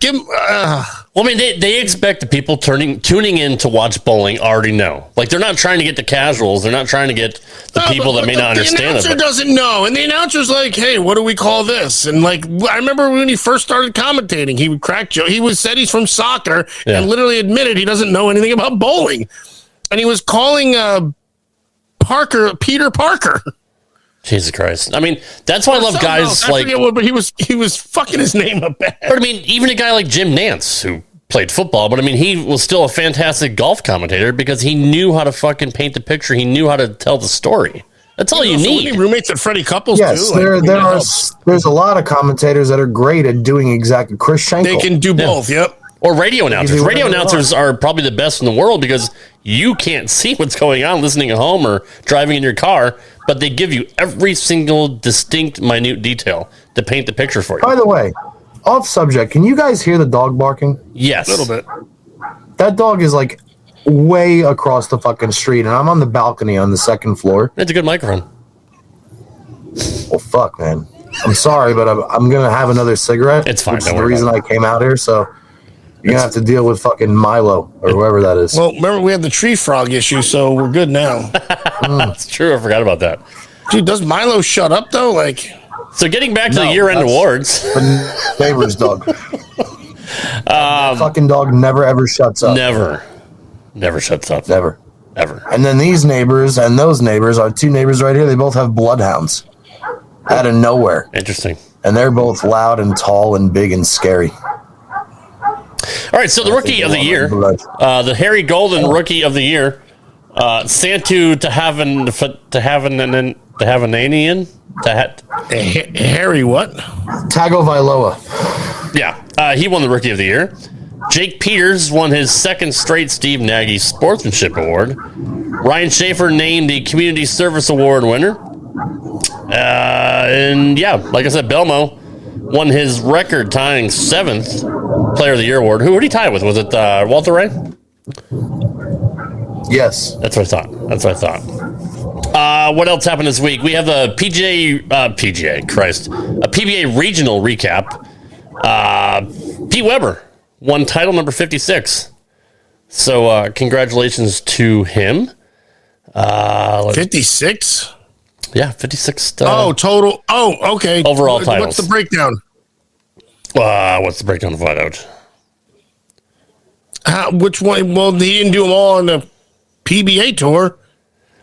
Well, I mean, they expect the people tuning in to watch bowling already know. Like, they're not trying to get the casuals. They're not trying to get the people that may not understand it. The announcer doesn't know. And the announcer's like, hey, what do we call this? And, like, I remember when he first started commentating, he would crack joke. He said he's from soccer and literally admitted he doesn't know anything about bowling. And he was calling Peter Parker. Jesus Christ. I mean, that's why I love guys like... But he was fucking his name up bad. But I mean, even a guy like Jim Nance, who played football, but I mean, he was still a fantastic golf commentator because he knew how to fucking paint the picture. He knew how to tell the story. That's all you need. Roommates at Freddie Couples, yes, too. There's a lot of commentators that are great at doing exactly Chris Schenkel. They can do both, yep. Or radio announcers. Radio announcers are probably the best in the world because you can't see what's going on listening at home or driving in your car, but they give you every single distinct, minute detail to paint the picture for you. By the way, off subject, can you guys hear the dog barking? Yes. A little bit. That dog is like way across the fucking street, and I'm on the balcony on the second floor. It's a good microphone. Well, fuck, man. I'm sorry, but I'm going to have another cigarette. It's fine. Which is the reason I came out here, so... You're going to have to deal with fucking Milo or whoever that is. Well, remember, we had the tree frog issue, so we're good now. That's true. I forgot about that. Dude, does Milo shut up, though? Like, so getting back to the year-end awards. The neighbor's dog. Fucking dog never, ever shuts up. Never shuts up. Never. Ever. And then these neighbors and those neighbors are two neighbors right here. They both have bloodhounds out of nowhere. Interesting. And they're both loud and tall and big and scary. All right, so the rookie of the year, the Harry Golden rookie of the year, Santu Harry what? Tagovailoa. Yeah, he won the rookie of the year. Jake Peters won his second straight Steve Nagy Sportsmanship Award. Ryan Schaefer named the Community Service Award winner. And yeah, like I said, Belmo won his record-tying 7th Player of the Year award. Who did he tie it with? Was it Walter Ray? Yes. That's what I thought. What else happened this week? We have a PBA regional recap. Pete Weber won title number 56. So congratulations to him. 56? Yeah, 56. Total. Oh, okay. Overall titles. What's the breakdown? What's the breakdown of that out? Which one? Well, he didn't do them all on the PBA tour.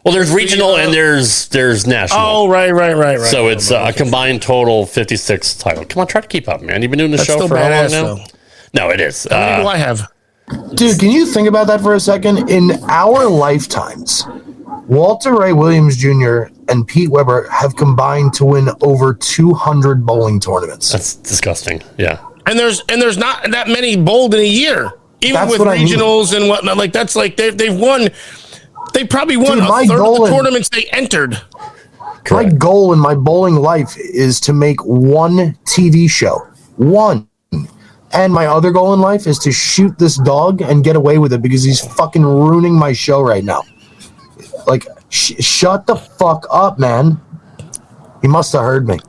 Well, there's regional and there's national. Oh, right. So it's a combined total 56 title. Come on, try to keep up, man. You've been doing the show for how long now? Though. No, it is. How many do I have? Dude, can you think about that for a second? In our lifetimes, Walter Ray Williams Jr. and Pete Weber have combined to win over 200 bowling tournaments. That's disgusting. Yeah. And there's not that many bowled in a year, even That's with regionals and whatnot. Like that's like they've won. They probably won a third of the tournaments they entered. Correct. My goal in my bowling life is to make one TV show. One. And my other goal in life is to shoot this dog and get away with it because he's fucking ruining my show right now. Like, shut the fuck up, man. He must have heard me.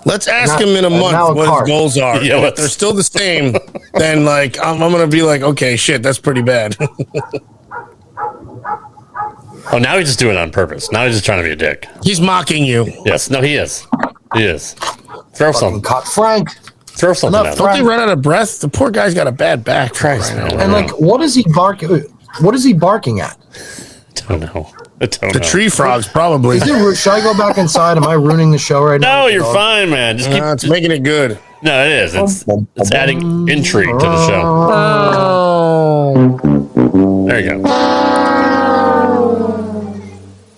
Let's ask him in a month what his goals are. Yeah, if they're still the same, then like I'm going to be like, okay, shit, that's pretty bad. Oh, now he's just doing it on purpose. Now he's just trying to be a dick. He's mocking you. Yes. No, he is. He is. Throw some. Caught Frank. Throw something at him. Don't they run out of breath? The poor guy's got a bad back. Christ, man. And like, what is he barking? What is he barking at? I don't know. The tree frogs, probably. Should I go back inside? Am I ruining the show right now? No, you're fine, man. Just keep. It's making it good. No, it is. It's adding intrigue to the show. There you go.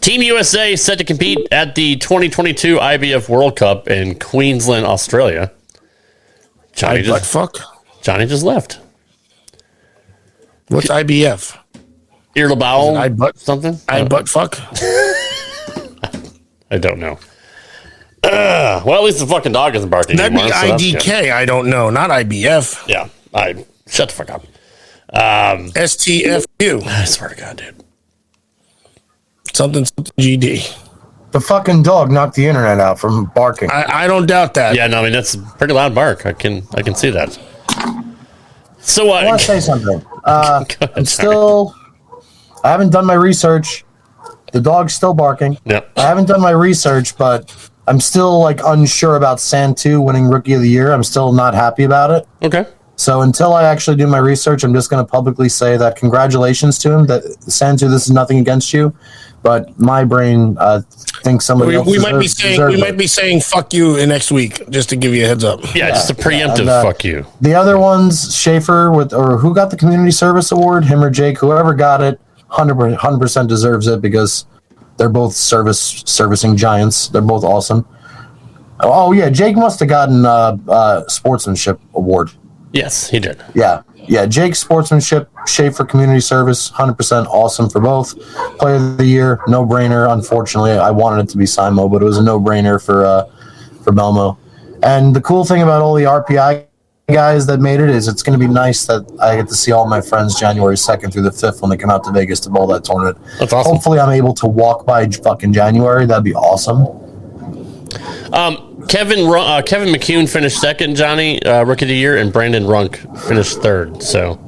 Team USA set to compete at the 2022 IBF World Cup in Queensland, Australia. Johnny just left. What's IBF? Ear bowel something? Butt fuck? I don't know. Well, at least the fucking dog isn't barking That'd anymore. be IDK. I don't know. Not IBF. Yeah. Shut the fuck up. STFU. I swear to God, dude. Something GD. The fucking dog knocked the internet out from barking. I don't doubt that. Yeah, no, I mean that's a pretty loud bark. I can see that. So I want to say something. ahead, I haven't done my research. The dog's still barking. Yep. I haven't done my research, but I'm still like unsure about Santu winning Rookie of the Year. I'm still not happy about it. Okay. So until I actually do my research, I'm just going to publicly say that congratulations to him. That Santu, this is nothing against you, but my brain thinks somebody else. We might be saying fuck you next week, just to give you a heads up. Yeah, just a preemptive fuck you. The other ones, Schaefer or who got the community service award, him or Jake, whoever got it, 100% deserves it because they're both servicing giants. They're both awesome. Oh yeah, Jake must have gotten a sportsmanship award. Yes, he did. Yeah. Jake's sportsmanship, Schaefer community service, 100% awesome for both. Player of the year, no brainer. Unfortunately, I wanted it to be Simo, but it was a no brainer for Belmo. And the cool thing about all the RPI guys that made it is it's going to be nice that I get to see all my friends January 2nd through the 5th when they come out to Vegas to bowl that tournament. That's awesome. Hopefully, I'm able to walk by fucking January. That'd be awesome. Kevin McCune finished second, Johnny, Rookie of the Year, and Brandon Runk finished third. So,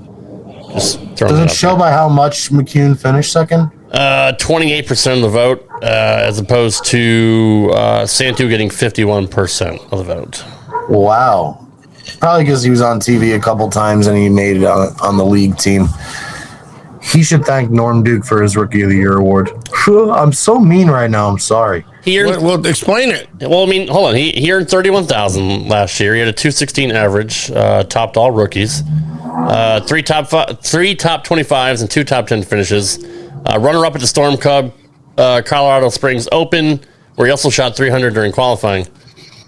just throwing Does it show by how much McCune finished second? 28% of the vote, as opposed to Santu getting 51% of the vote. Wow. Probably because he was on TV a couple times and he made it on the league team. He should thank Norm Duke for his Rookie of the Year award. I'm so mean right now. I'm sorry. Well, explain it. Well, I mean, hold on. He earned $31,000 last year. He had a 216 average, topped all rookies. Three top 25s and 2 top 10 finishes. Runner up at the Storm Cub Colorado Springs Open, where he also shot 300 during qualifying.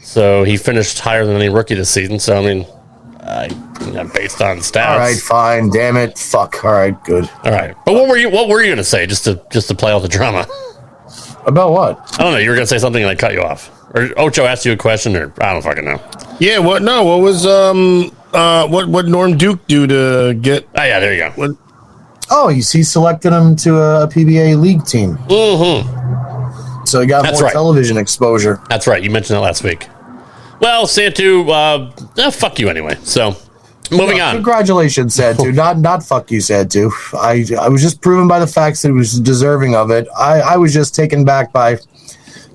So he finished higher than any rookie this season. So I mean, based on stats. All right, fine. Damn it. Fuck. All right, good. All right. But what were you going to say just to play out the drama? About what? I don't know. You were going to say something and I cut you off. Or Ocho asked you a question, or I don't fucking know. Yeah. What? No. What was what Norm Duke do to get? Oh yeah, there you go. He selected him to a PBA league team. Mm-hmm. So he got more television exposure. That's right. You mentioned that last week. Well, Santu, fuck you anyway. So, moving on. Congratulations, Santu. not fuck you, Santu. I was just proven by the facts that he was deserving of it. I was just taken back by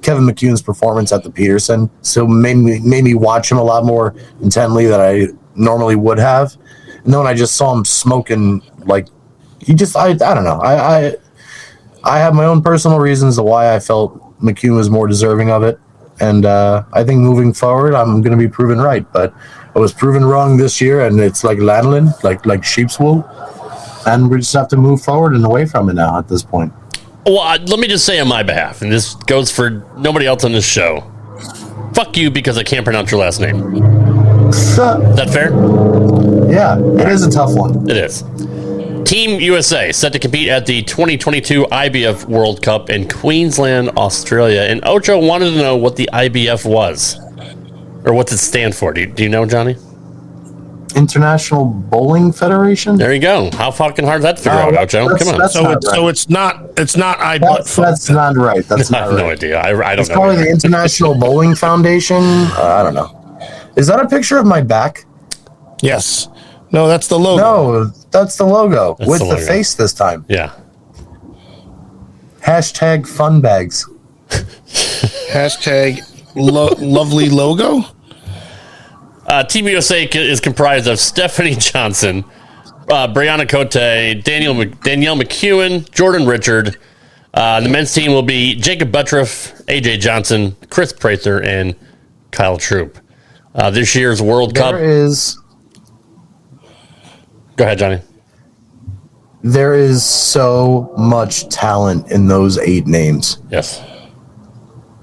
Kevin McCune's performance at the Peterson, so made me watch him a lot more intently than I normally would have. And then when I just saw him smoking, like I don't know. I have my own personal reasons to why I felt McCune was more deserving of it. And I think moving forward, I'm going to be proven right. But I was proven wrong this year, and it's like lanolin, like sheep's wool. And we just have to move forward and away from it now at this point. Well, let me just say on my behalf, and this goes for nobody else on this show. Fuck you because I can't pronounce your last name. Is that fair? Yeah, it is a tough one. It is. Team USA set to compete at the 2022 IBF World Cup in Queensland, Australia. And Ocho wanted to know what the IBF was. Or what does it stand for? Do you know, Johnny? International Bowling Federation? There you go. How fucking hard is that to figure out, Ocho? Come on. So it's not That's not right. That's not I have no idea. I don't it's know. It's probably the International Bowling Foundation. I don't know. Is that a picture of my back? Yes. No, that's the logo. No, that's the logo. That's with the the logo. face this time. Yeah. Hashtag fun bags. Hashtag lovely logo. Team USA is comprised of Stephanie Johnson, Brianna Cote, Danielle McEwen, Jordan Richard. The men's team will be Jacob Buttriff, AJ Johnson, Chris Prather, and Kyle Troop. This year's World Cup is. Go ahead, Johnny. There is so much talent in those 8 names. Yes.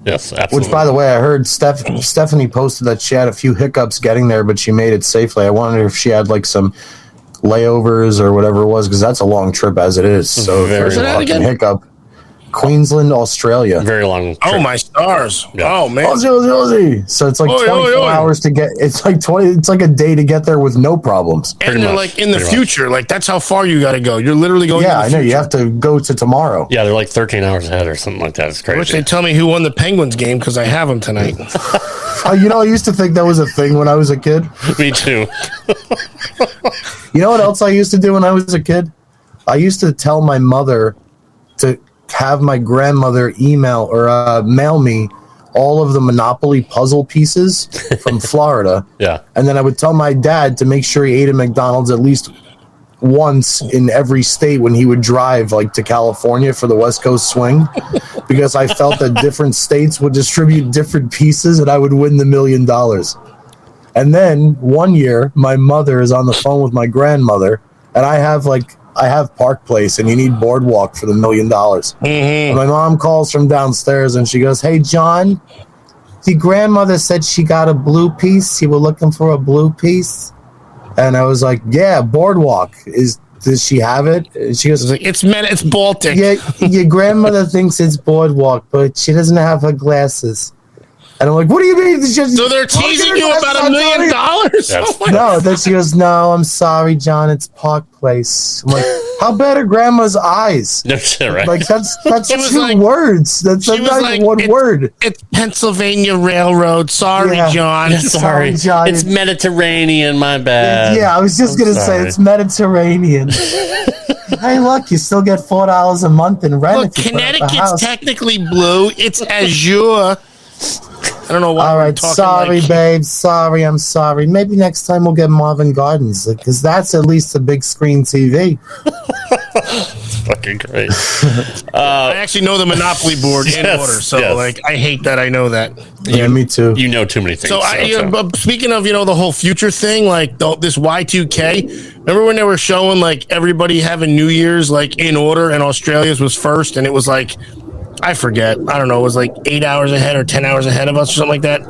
Yes, absolutely. Which, by the way, I heard Stephanie posted that she had a few hiccups getting there, but she made it safely. I wondered if she had like some layovers or whatever it was, because that's a long trip as it is. So if there's a fucking hiccup. Queensland, Australia. Very long trip. Oh, my stars. Yeah. Oh, man. So it's like 24 hours to get. It's like 20. It's like a day to get there with no problems. And they're like in the future. Like, that's how far you got to go. You're literally going. Yeah, I know. You have to go to tomorrow. Yeah, they're like 13 hours ahead or something like that. It's crazy. I wish they'd tell me who won the Penguins game, because I have them tonight. I used to think that was a thing when I was a kid. Me too. You know what else I used to do when I was a kid? I used to tell my mother to have my grandmother email or mail me all of the Monopoly puzzle pieces from Florida. Yeah. And then I would tell my dad to make sure he ate at McDonald's at least once in every state when he would drive like to California for the West Coast swing, because I felt that different states would distribute different pieces and I would win the $1 million. And then one year my mother is on the phone with my grandmother, and I have Park Place, and you need Boardwalk for the $1 million. And my mom calls from downstairs, and she goes, "Hey, John, the grandmother said she got a blue piece. You were looking for a blue piece?" And I was like, "Yeah, Boardwalk. Does she have it?" And she goes, "It's Baltic." "Yeah, your grandmother thinks it's Boardwalk, but she doesn't have her glasses." And I'm like, "What do you mean?" So they're teasing you about $1 million? No, then she goes, "No, I'm sorry, John. It's Park Place." I'm like, "How bad are grandma's eyes?" No shit, right? Like that's 2 words. That's not like, one word. It's Pennsylvania Railroad. Sorry, John. Sorry, John. It's Mediterranean. My bad. Yeah, I was just gonna say it's Mediterranean. Hey, look, you still get $4 a month in rent. Look, Connecticut's technically blue. It's azure. I don't know why. All right, sorry, babe. Sorry, I'm sorry. Maybe next time we'll get Marvin Gardens, because that's at least a big screen TV. It's fucking great. I actually know the Monopoly board in order, so I hate that I know that. Yeah, me too. You know too many things. So speaking of the whole future thing, like this Y2K. Remember when they were showing like everybody having New Year's like in order, and Australia's was first, and it was like, I forget. I don't know. It was like 8 hours ahead or 10 hours ahead of us or something like that.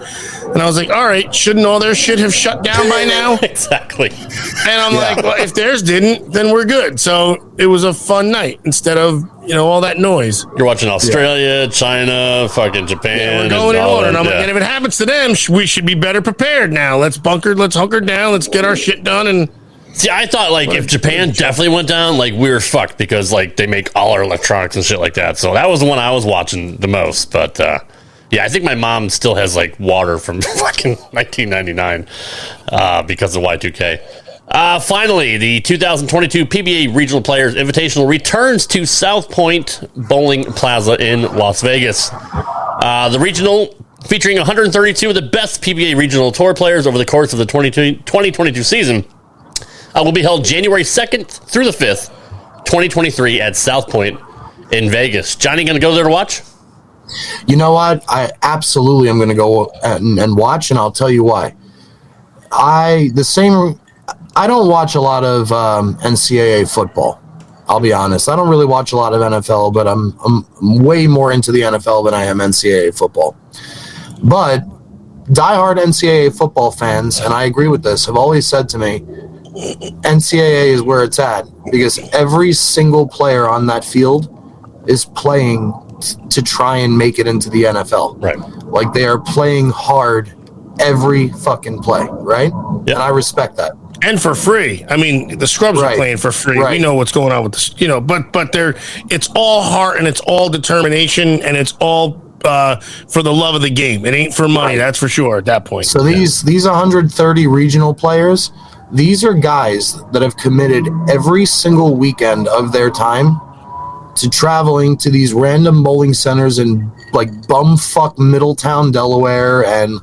And I was like, all right, shouldn't all their shit have shut down by now? Exactly. And I'm like, well, if theirs didn't, then we're good. So it was a fun night instead of, all that noise. You're watching Australia, China, fucking Japan. Yeah, we're going in order. And I'm like, and if it happens to them, we should be better prepared now. Let's hunker down. Let's get our shit done. And see, I thought like if Japan definitely went down, like we were fucked, because like they make all our electronics and shit like that. So that was the one I was watching the most. But yeah, I think my mom still has like water from fucking 1999 because of Y2K. Finally, the 2022 PBA Regional Players Invitational returns to South Point Bowling Plaza in Las Vegas. The regional, featuring 132 of the best PBA Regional Tour players over the course of the 2022 season, will be held January 2nd through the 5th, 2023 at South Point in Vegas. Johnny, going to go there to watch? You know what? I absolutely am going to go and watch, and I'll tell you why. I don't watch a lot of NCAA football. I'll be honest. I don't really watch a lot of NFL, but I'm way more into the NFL than I am NCAA football. But diehard NCAA football fans, and I agree with this, have always said to me, NCAA is where it's at, because every single player on that field is playing to try and make it into the NFL. Right. Like, they are playing hard every fucking play, right? Yep. And I respect that. And for free. I mean, the scrubs are playing for free. Right. We know what's going on with this, but it's all heart and it's all determination and it's all for the love of the game. It ain't for money, that's for sure at that point. So these 130 regional players, these are guys that have committed every single weekend of their time to traveling to these random bowling centers in like bumfuck Middletown, Delaware, and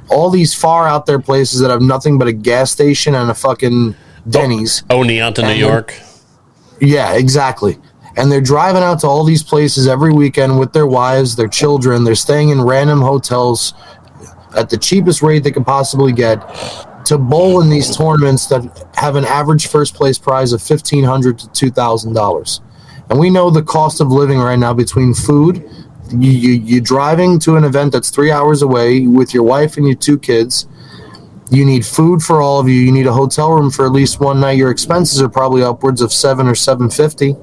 all these far out there places that have nothing but a gas station and a fucking Denny's. Oneonta, New York. Yeah, exactly. And they're driving out to all these places every weekend with their wives, their children. They're staying in random hotels at the cheapest rate they can possibly get to bowl in these tournaments that have an average first place prize of $1,500 to $2,000. And we know the cost of living right now between food, you driving to an event that's 3 hours away with your wife and your 2 kids. You need food for all of you. You need a hotel room for at least one night. Your expenses are probably upwards of $700 or $750,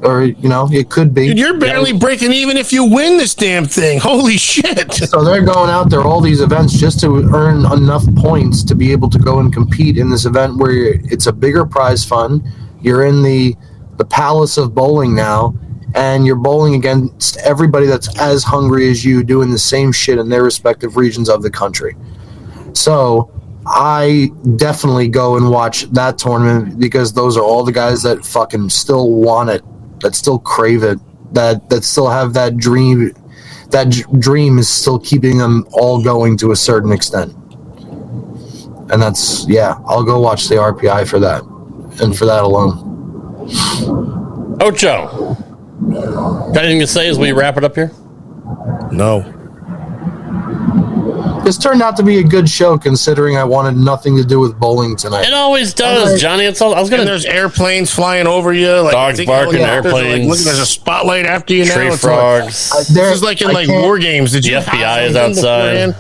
or it could be. Dude, you're barely breaking even if you win this damn thing. Holy shit! So they're going out there all these events just to earn enough points to be able to go and compete in this event where it's a bigger prize fund. You're in the palace of bowling now, and you're bowling against everybody that's as hungry as you, doing the same shit in their respective regions of the country. So I definitely go and watch that tournament because those are all the guys that fucking still want it, that still crave it, that still have that dream. That dream is still keeping them all going to a certain extent. And I'll go watch the RPI for that, and for that alone. Ocho, got anything to say as we wrap it up here? No. This turned out to be a good show, considering I wanted nothing to do with bowling tonight. It always does, Johnny. I was gonna. And there's airplanes flying over you, like dogs barking, airplanes. Look, there's a spotlight after you now. Tree It's frogs. this is like in war games. Did The you FBI is outside.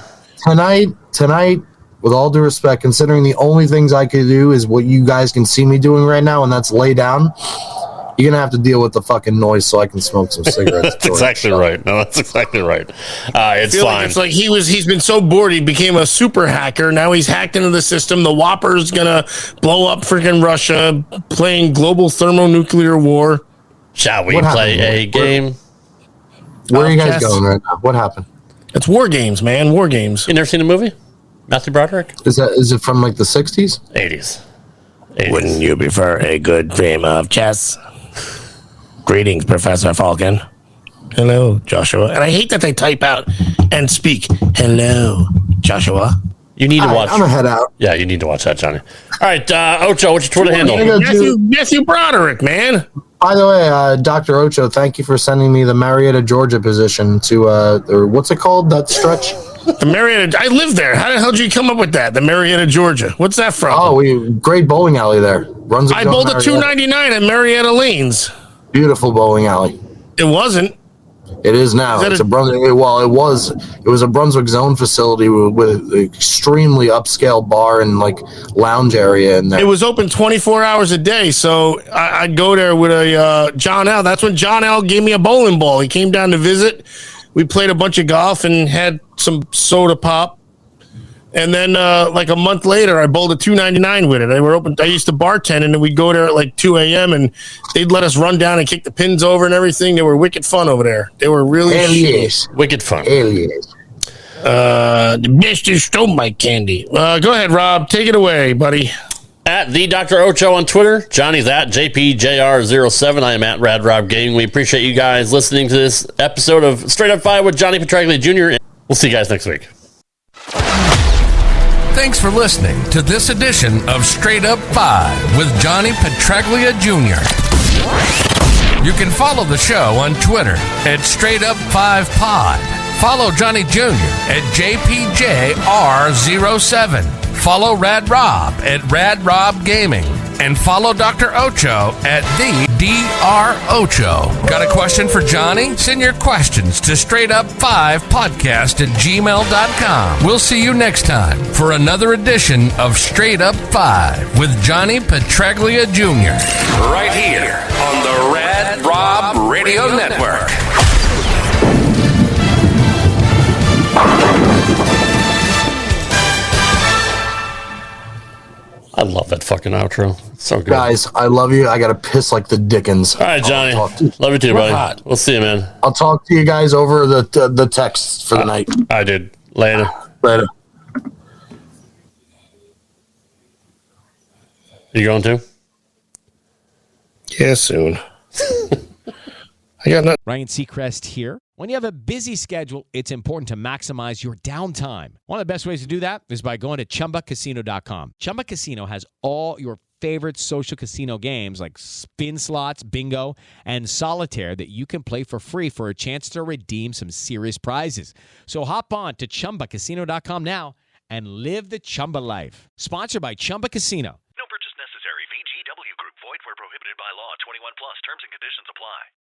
Tonight, with all due respect, considering the only things I could do is what you guys can see me doing right now, and that's lay down. You're going to have to deal with the fucking noise so I can smoke some cigarettes. That's exactly right. No, that's exactly right. It's fine. Like it's like he's been so bored he became a super hacker. Now he's hacked into the system. The Whopper's going to blow up freaking Russia, playing global thermonuclear war. Shall we play a game? Where are you guys going right now? What happened? It's war games, man. War games. You never seen the movie? Matthew Broderick? Is it from like the 60s? 80s. Wouldn't you prefer a good game of chess? Greetings, Professor Falcon. Hello, Joshua. And I hate that they type out and speak. Hello, Joshua. You need to watch. I'm gonna head out. Yeah, you need to watch that, Johnny. All right, Ocho, what's your Twitter handle? Matthew Broderick, man. By the way, Dr. Ocho, thank you for sending me the Marietta, Georgia position to, or what's it called, that stretch? The Marietta. I live there. How the hell did you come up with that? The Marietta, Georgia. What's that from? Oh, great bowling alley there. I bowled a $2.99 at Marietta Lanes. Beautiful bowling alley. It wasn't. It is now. It's a Brunswick. Well, it was a Brunswick zone facility with an extremely upscale bar and like lounge area in there. It was open 24 hours a day, so I'd go there with a John L. That's when John L. gave me a bowling ball. He came down to visit. We played a bunch of golf and had some soda pop. And then, like a month later, I bowled a $2.99 with it. They were open. I used to bartend, and then we'd go there at like 2 a.m. and they'd let us run down and kick the pins over and everything. They were wicked fun over there. They were really wicked fun. Hell yes. The best is stole my candy. Go ahead, Rob. Take it away, buddy. At the Dr. Ocho on Twitter. Johnny's at JPJR07. I am at Rad Rob Gaming. We appreciate you guys listening to this episode of Straight Up 5 with Johnny Petraglia Jr. We'll see you guys next week. Thanks for listening to this edition of Straight Up 5 with Johnny Petraglia Jr. You can follow the show on Twitter at Straight Up 5 Pod. Follow Johnny Jr. at JPJR07. Follow Rad Rob at Rad Rob Gaming. And follow Dr. Ocho at the Dr. Ocho. Got a question for Johnny? Send your questions to straightup5podcast@gmail.com. We'll see you next time for another edition of Straight Up 5 with Johnny Petraglia Jr. Right here on the Rad Rob Radio Network. I love that fucking outro. It's so good. Guys, I love you. I got to piss like the Dickens. All right, Johnny. Love you too, buddy. We'll see you, man. I'll talk to you guys over the text for the night. I did. Later. You going to? Yeah, soon. I got nothing. Ryan Seacrest here. When you have a busy schedule, it's important to maximize your downtime. One of the best ways to do that is by going to ChumbaCasino.com. Chumba Casino has all your favorite social casino games like spin slots, bingo, and solitaire that you can play for free for a chance to redeem some serious prizes. So hop on to ChumbaCasino.com now and live the Chumba life. Sponsored by Chumba Casino.